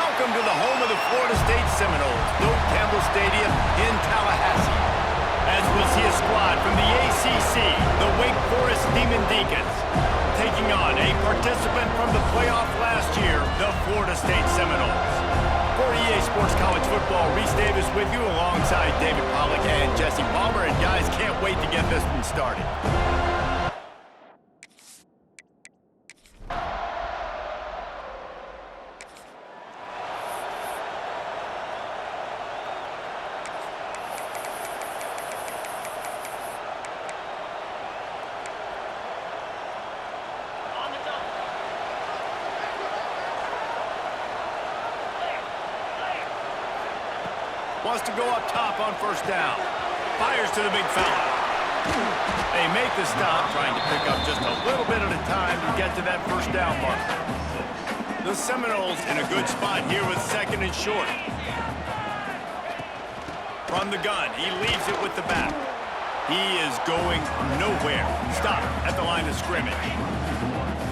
Welcome to the home of the Florida State Seminoles, Doak Campbell Stadium in Tallahassee. As we see a squad from the ACC, the Wake Forest Demon Deacons, taking on a participant from the playoff last year, the Florida State Seminoles. For EA Sports College Football, Reese Davis with you alongside David Pollack and Jesse Palmer. And guys, can't wait to get this one started. Wants to go up top on first down. Fires to the big fella. They make the stop, trying to pick up just a little bit at a time to get to that first down mark. The Seminoles in a good spot here with second and short. From the gun, he leaves it with the back. He is going nowhere. Stop at the line of scrimmage.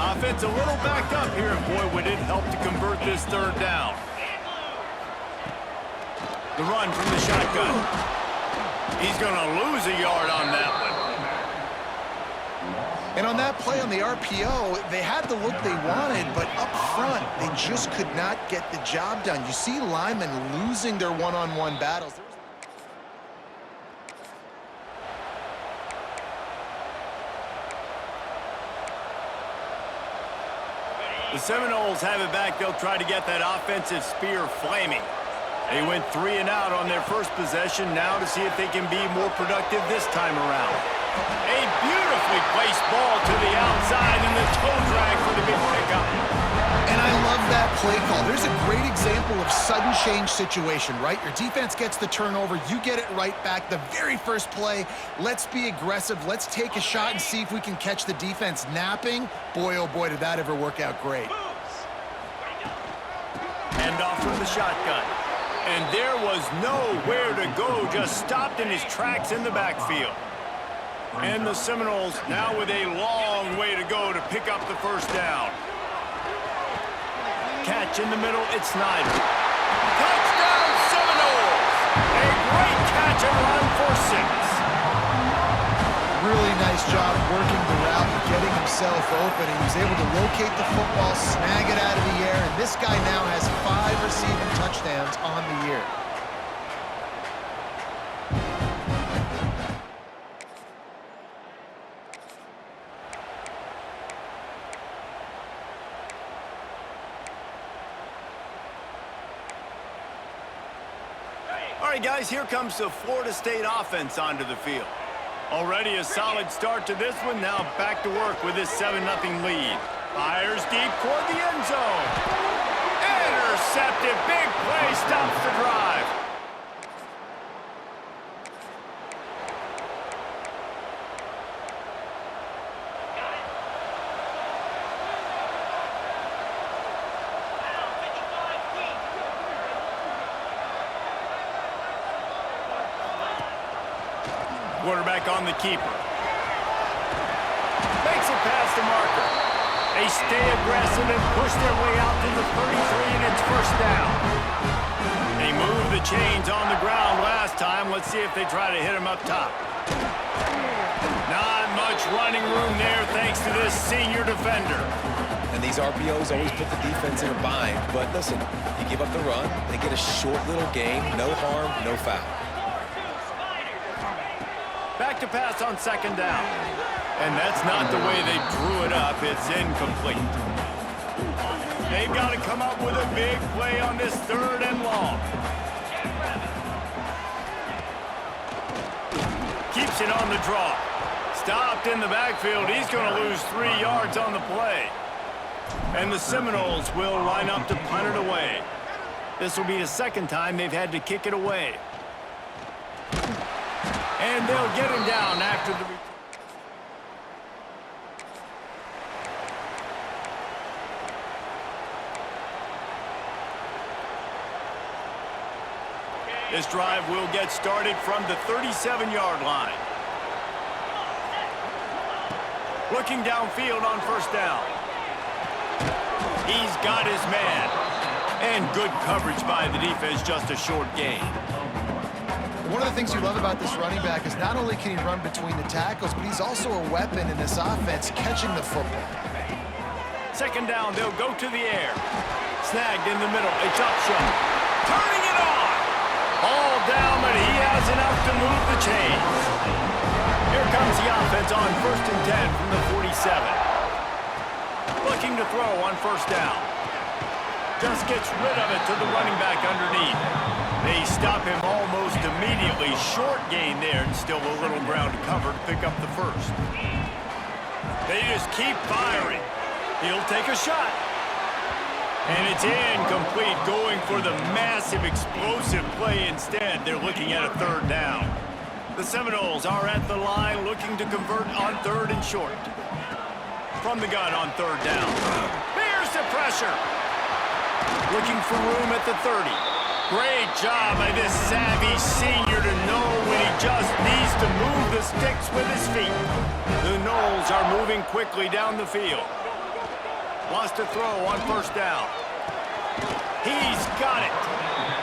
Offense a little backed up here, and boy, would it help to convert this third down. The run from the shotgun. He's going to lose a yard on that one. And on that play on the RPO, they had the look they wanted, but up front, they just could not get the job done. You see linemen losing their one-on-one battles. The Seminoles have it back. They'll try to get that offensive spear flaming. They went 3 and out on their first possession, now to see if they can be more productive this time around. A beautifully placed ball to the outside and the toe drag for the big pickup. And I love that play call. There's a great example of sudden change situation, right? Your defense gets the turnover, you get it right back. The very first play, let's be aggressive, let's take a shot and see if we can catch the defense napping. Boy, oh boy, did that ever work out great. Hand off from the shotgun. And there was nowhere to go, just stopped in his tracks in the backfield. And the Seminoles now with a long way to go to pick up the first down. Catch in the middle, it's Snyder. Touchdown Seminoles! A great catch and run for 6. Really nice job working the route and getting himself open. He was able to locate the football, snag it out of the air, and this guy now has 5 receiving touchdowns on the year. All right, guys, here comes the Florida State offense onto the field. Already a solid start to this one. Now back to work with this 7-0 lead. Fires deep toward the end zone. Intercepted. Big play. Stops the drive. Quarterback on the keeper. Makes it past the marker. They stay aggressive and push their way out to the 33, and it's first down. They moved the chains on the ground last time. Let's see if they try to hit him up top. Not much running room there thanks to this senior defender. And these RPOs always put the defense in a bind. But listen, you give up the run, they get a short little gain, no harm, no foul. Back to pass on second down. And that's not the way they drew it up. It's incomplete. They've got to come up with a big play on this 3rd and long. Keeps it on the draw. Stopped in the backfield. He's going to lose 3 yards on the play. And the Seminoles will line up to punt it away. This will be the second time they've had to kick it away. And they'll get him down after the return. This drive will get started from the 37-yard line. Looking downfield on first down. He's got his man. And good coverage by the defense, just a short gain. One of the things you love about this running back is not only can he run between the tackles, but he's also a weapon in this offense catching the football. Second down, they'll go to the air. Snagged in the middle, it's Upshaw. Turning it on! All down, but he has enough to move the chains. Here comes the offense on 1st and 10 from the 47. Looking to throw on 1st down. Just gets rid of it to the running back underneath. They stop him almost immediately. Short gain there, and still a little ground to cover to pick up the 1st. They just keep firing. He'll take a shot. And it's incomplete, going for the massive explosive play instead. They're looking at a 3rd down. The Seminoles are at the line looking to convert on 3rd and short. From the gun on 3rd down. There's the pressure. Looking for room at the 30. Great job by this savvy senior to know when he just needs to move the sticks with his feet. The Noles are moving quickly down the field. Wants to throw on 1st down. He's got it.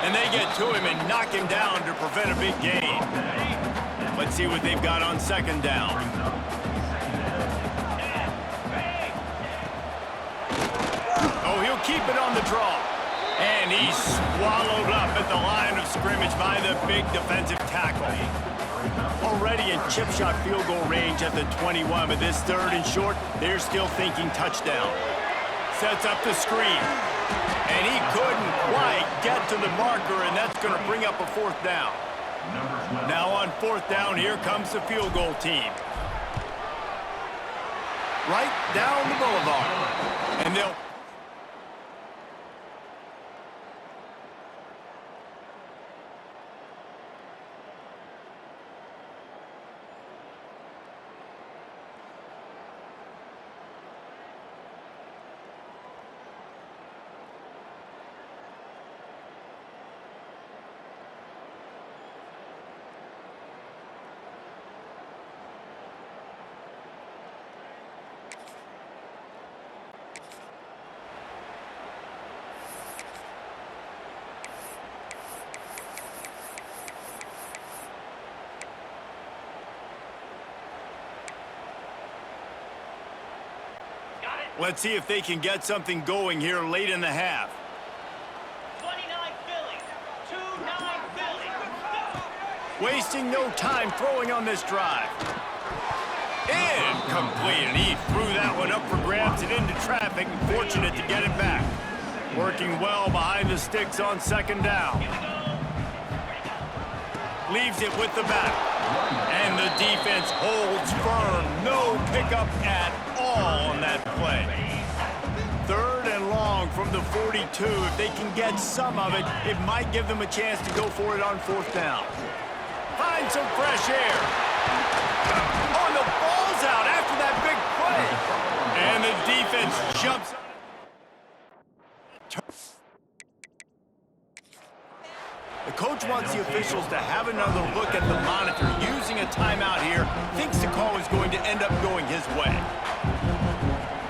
And they get to him and knock him down to prevent a big gain. Let's see what they've got on 2nd down. Oh, he'll keep it on the draw. And he's swallowed up at the line of scrimmage by the big defensive tackle. Already in chip shot field goal range at the 21, but this 3rd and short, they're still thinking touchdown. Sets up the screen. And he couldn't quite get to the marker, and that's going to bring up a 4th down. Now on 4th down, here comes the field goal team. Right down the boulevard. And they'll... Let's see if they can get something going here late in the half. 29 Philly. 2-9 Philly. Wasting no time throwing on this drive. Incomplete, and he threw that one up for grabs and into traffic, and fortunate to get it back. Working well behind the sticks on 2nd down. Leaves it with the back. And the defense holds firm. No pickup at all on that play. 3rd and long from the 42. If they can get some of it, it might give them a chance to go for it on 4th down. Find some fresh air. Oh, the ball's out after that big play. And the defense jumps on it. The coach wants the officials to have another look at the monitor. Using a timeout here, thinks the call is going to end up going his way.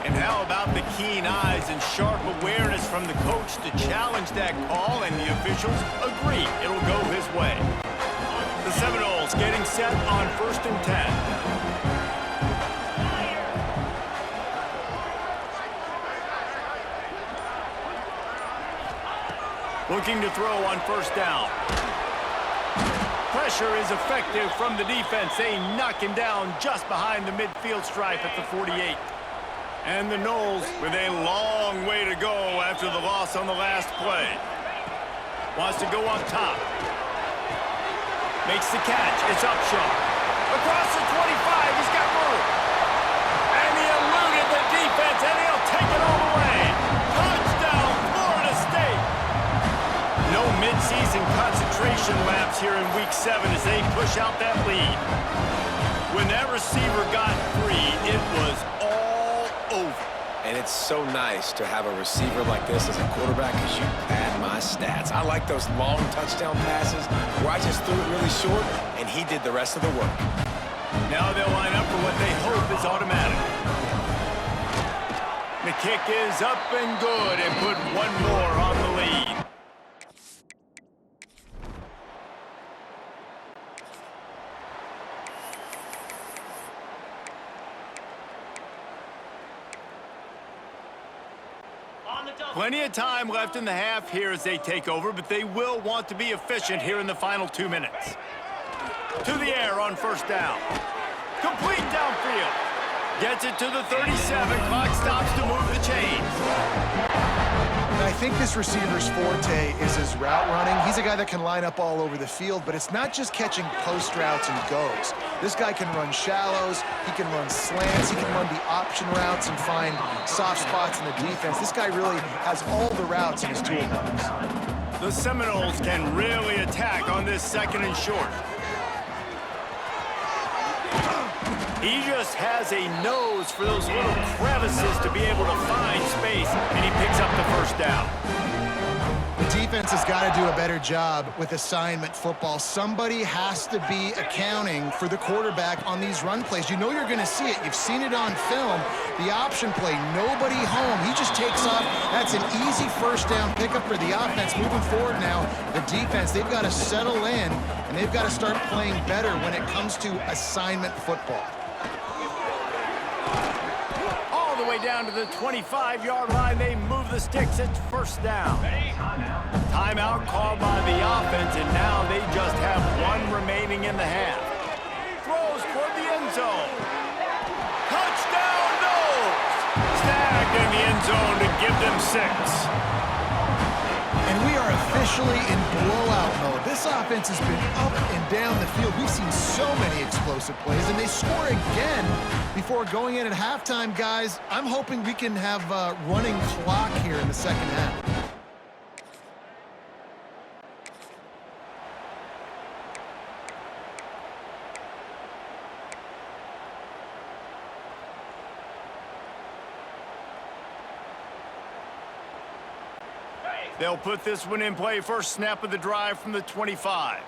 And how about the keen eyes and sharp awareness from the coach to challenge that call, and the officials agree it'll go his way. The Seminoles getting set on 1st and 10. Looking to throw on 1st down. Pressure is effective from the defense. They knock him down just behind the midfield stripe at the 48. And the Noles with a long way to go after the loss on the last play. Wants to go up top. Makes the catch. It's Upshaw. Across the 25. He's got room. And he eluded the defense, and he'll take it all the way. Touchdown, Florida State. No midseason concentration laps here in Week 7 as they push out that lead. When that receiver got free, it was all over. And it's so nice to have a receiver like this as a quarterback because you pad my stats. I like those long touchdown passes where I just threw it really short and he did the rest of the work. Now they'll line up for what they hope is automatic. The kick is up and good and put one more on the lead. Plenty of time left in the half here as they take over, but they will want to be efficient here in the final 2 minutes. To the air on first down. Complete downfield. Gets it to the 37. Clock stops to move the chains. I think this receiver's forte is his route running. He's a guy that can line up all over the field, but it's not just catching post routes and goes. This guy can run shallows, he can run slants, he can run the option routes and find soft spots in the defense. This guy really has all the routes in his toolbox. The Seminoles can really attack on this second and short. He just has a nose for those little crevices to be able to find space, and he picks up the first down. The defense has got to do a better job with assignment football. Somebody has to be accounting for the quarterback on these run plays. You know you're going to see it. You've seen it on film. The option play, nobody home. He just takes off. That's an easy first down pickup for the offense. Moving forward now, the defense, they've got to settle in, and they've got to start playing better when it comes to assignment football. All the way down to the 25-yard line, they move the sticks. It's first down. Timeout called by the offense, and now they just have one remaining in the half. Throws toward the end zone. Touchdown, Noles! Snagged in the end zone to give them 6. And we are officially in blowout mode. This offense has been up and down the field. We've seen so many explosive plays, and they score again before going in at halftime, guys. I'm hoping we can have a running clock here in the second half. They'll put this one in play. First snap of the drive from the 25.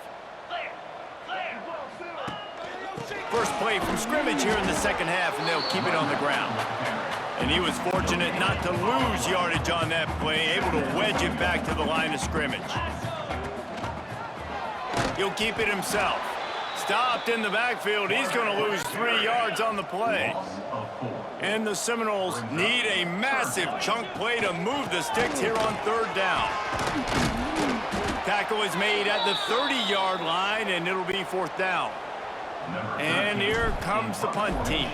First play from scrimmage here in the second half, and they'll keep it on the ground. And he was fortunate not to lose yardage on that play, able to wedge it back to the line of scrimmage. He'll keep it himself. Stopped in the backfield. He's going to lose 3 yards on the play. And the Seminoles need a massive chunk play to move the sticks here on third down. Tackle is made at the 30-yard line, and it'll be fourth down. And here comes the punt team.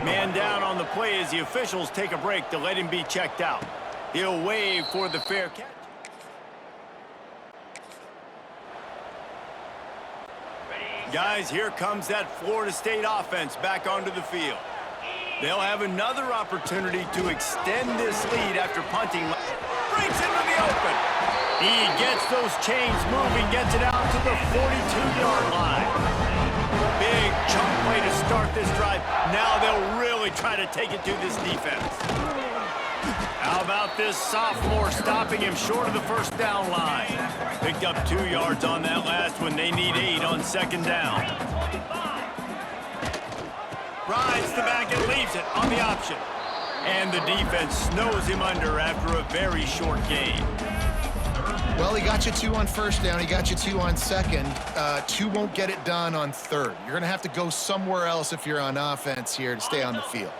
Man down on the play as the officials take a break to let him be checked out. He'll wave for the fair catch. Guys, here comes that Florida State offense back onto the field. They'll have another opportunity to extend this lead after punting. Breaks into the open. He gets those chains moving, gets it out to the 42-yard line. Big chunk play to start this drive. Now they'll really try to take it to this defense. How about this sophomore stopping him short of the first down line? Picked up 2 yards on that last one. They need 8 on second down. Rides the back and leaves it on the option. And the defense snows him under after a very short gain. Well, he got you 2 on first down. He got you 2 on second. 2 won't get it done on third. You're going to have to go somewhere else if you're on offense here to stay on the field.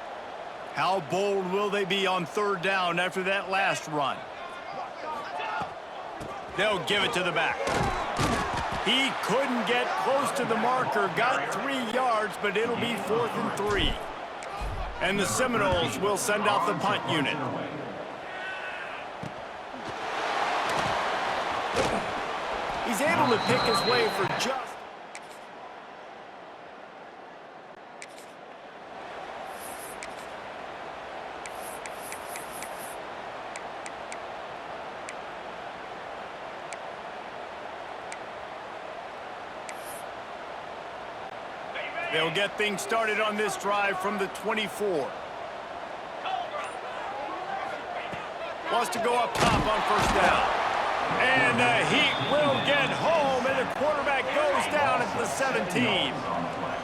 How bold will they be on third down after that last run? They'll give it to the back. He couldn't get close to the marker, got 3 yards, but it'll be 4th and 3. And the Seminoles will send out the punt unit. He's able to pick his way for just... They'll get things started on this drive from the 24. Wants to go up top on first down. And the Heat will get home, and the quarterback goes down at the 17.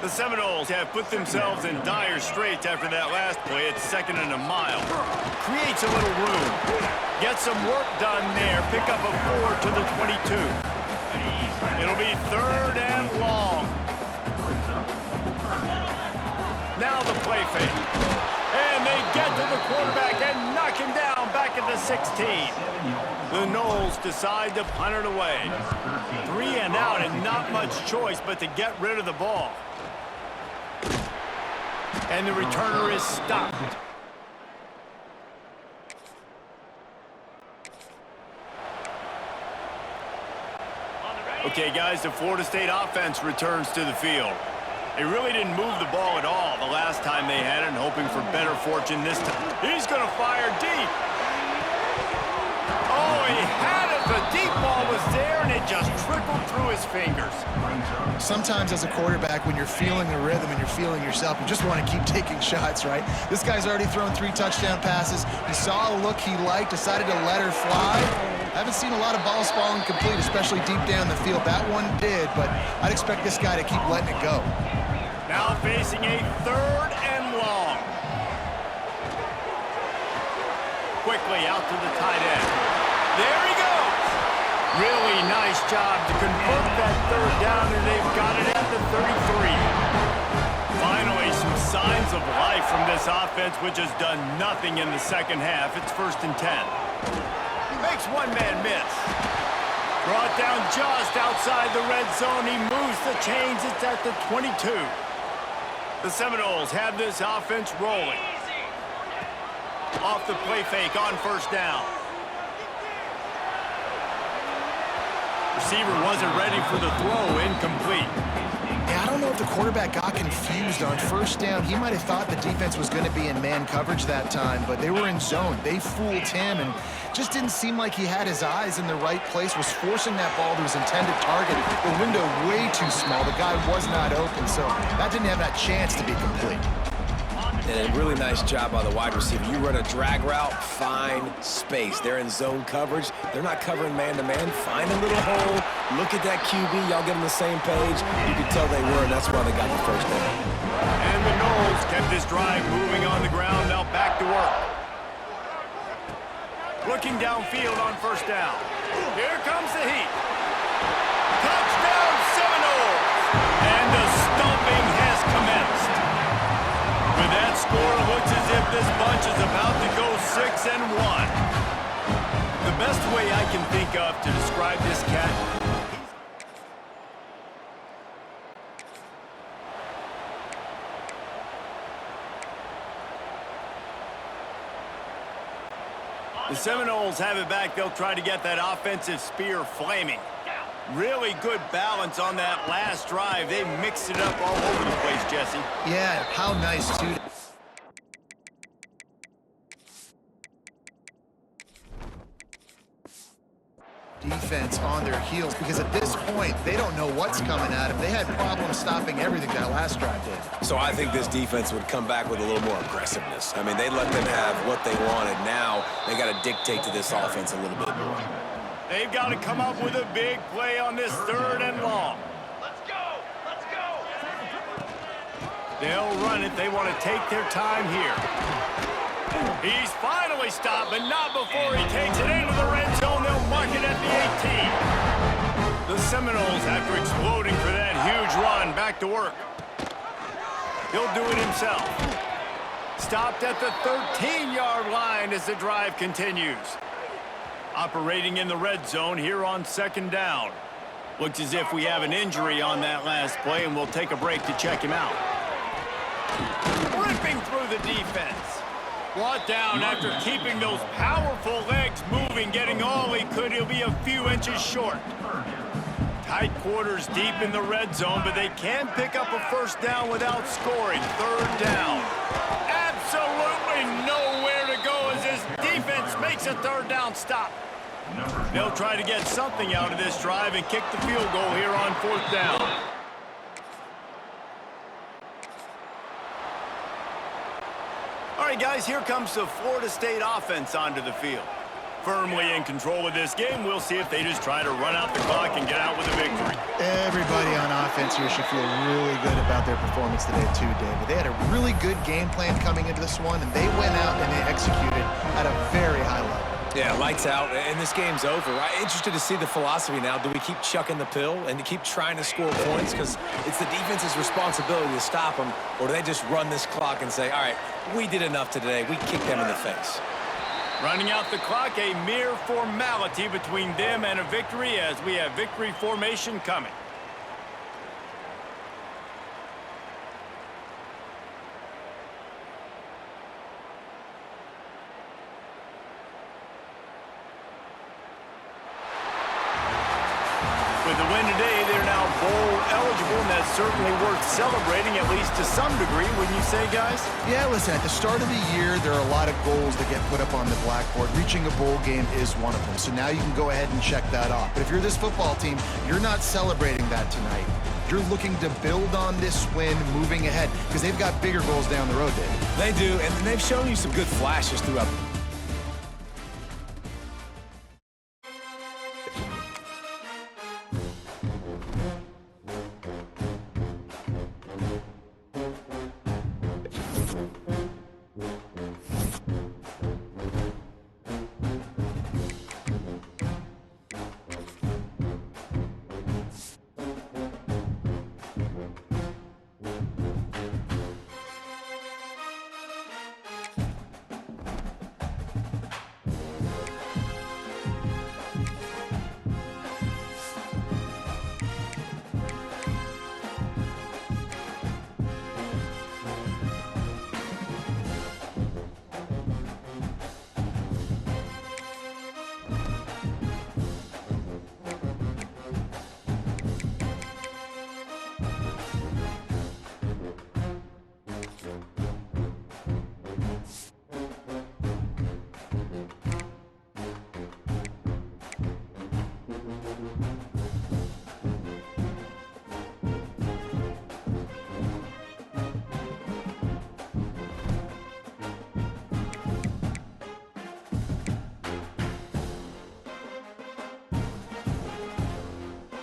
The Seminoles have put themselves in dire straits after that last play. It's 2nd and a mile. Creates a little room. Gets some work done there. Pick up a 4 to the 22. It'll be 3rd and long. Now the play fake. And they get to the quarterback and knock him down back at the 16. The Noles decide to punt it away. 3 and out and not much choice but to get rid of the ball. And the returner is stopped. Okay, guys, the Florida State offense returns to the field. They really didn't move the ball at all the last time they had it, and hoping for better fortune this time. He's going to fire deep. Oh, he had it. The deep ball was there, and it just trickled through his fingers. Sometimes as a quarterback, when you're feeling the rhythm and you're feeling yourself, you just want to keep taking shots, right? This guy's already thrown 3 touchdown passes. He saw a look he liked, decided to let her fly. Haven't seen a lot of balls falling complete, especially deep down the field. That one did, but I'd expect this guy to keep letting it go. Now facing a 3rd and long. Quickly out to the tight end. There he goes. Really nice job to convert that 3rd down, and they've got it at the 33. Finally, some signs of life from this offense, which has done nothing in the second half. It's 1st and 10. Makes one man miss. Brought down just outside the red zone. He moves the chains. It's at the 22. The Seminoles have this offense rolling. Off the play fake on 1st down. Receiver wasn't ready for the throw. Incomplete. Yeah, I don't know if the quarterback got confused on 1st down. He might have thought the defense was going to be in man coverage that time, but they were in zone. They fooled him and just didn't seem like he had his eyes in the right place, was forcing that ball to his intended target. The window way too small. The guy was not open, so that didn't have that chance to be complete. And a really nice job by the wide receiver. You run a drag route, find space. They're in zone coverage. They're not covering man-to-man. Find a little hole. Look at that QB. Y'all get on the same page. You can tell they were, and that's why they got the 1st down. And the Noles kept this drive moving on the ground. Now back to work. Looking downfield on 1st down. Here comes the heat. Touchdown Seminoles! And the stomping has commenced. With that score, it looks as if this bunch is about to go 6 and 1. The best way I can think of to describe this cat. The Seminoles have it back. They'll try to get that offensive spear flaming. Really good balance on that last drive. They mixed it up all over the place, Jesse. Yeah, how nice, too. Defense on their heels, because at this point, they don't know what's coming at them. They had problems stopping everything that last drive did. So I think this defense would come back with a little more aggressiveness. I mean, they let them have what they wanted. Now they got to dictate to this offense a little bit more. They've got to come up with a big play on this 3rd and long. Let's go! Let's go! They'll run it. They want to take their time here. He's finally stopped, but not before he takes it into the red zone. They'll mark it at the 18. The Seminoles, after exploding for that huge run, back to work. He'll do it himself. Stopped at the 13-yard line as the drive continues. Operating in the red zone here on 2nd down. Looks as if we have an injury on that last play, and we'll take a break to check him out. Ripping through the defense. Brought down after keeping those powerful legs moving, getting all he could. He'll be a few inches short. Tight quarters deep in the red zone, but they can pick up a 1st down without scoring. 3rd down. Absolutely nowhere to go as this defense makes a 3rd down stop. They'll try to get something out of this drive and kick the field goal here on 4th down. All right, guys, here comes the Florida State offense onto the field. Firmly in control of this game. We'll see if they just try to run out the clock and get out with a victory. Everybody on defense here should feel really good about their performance today too, David. They had a really good game plan coming into this one, and they went out and they executed at a very high level. Yeah, lights out, and this game's over. I'm interested to see the philosophy now. Do we keep chucking the pill and keep trying to score points because it's the defense's responsibility to stop them, or do they just run this clock and say, all right, we did enough today. We kicked them in the face. Running out the clock, a mere formality between them and a victory as we have victory formation coming. With the win today, they're now bowl eligible, and that's certainly worth celebrating, at least to some degree, wouldn't you say, guys? Yeah, listen, at the start of the year, there are a lot of goals that get put up on the blackboard. Reaching a bowl game is one of them, so now you can go ahead and check that off. But if you're this football team, you're not celebrating that tonight. You're looking to build on this win moving ahead because they've got bigger goals down the road, David. They do, and they've shown you some good flashes throughout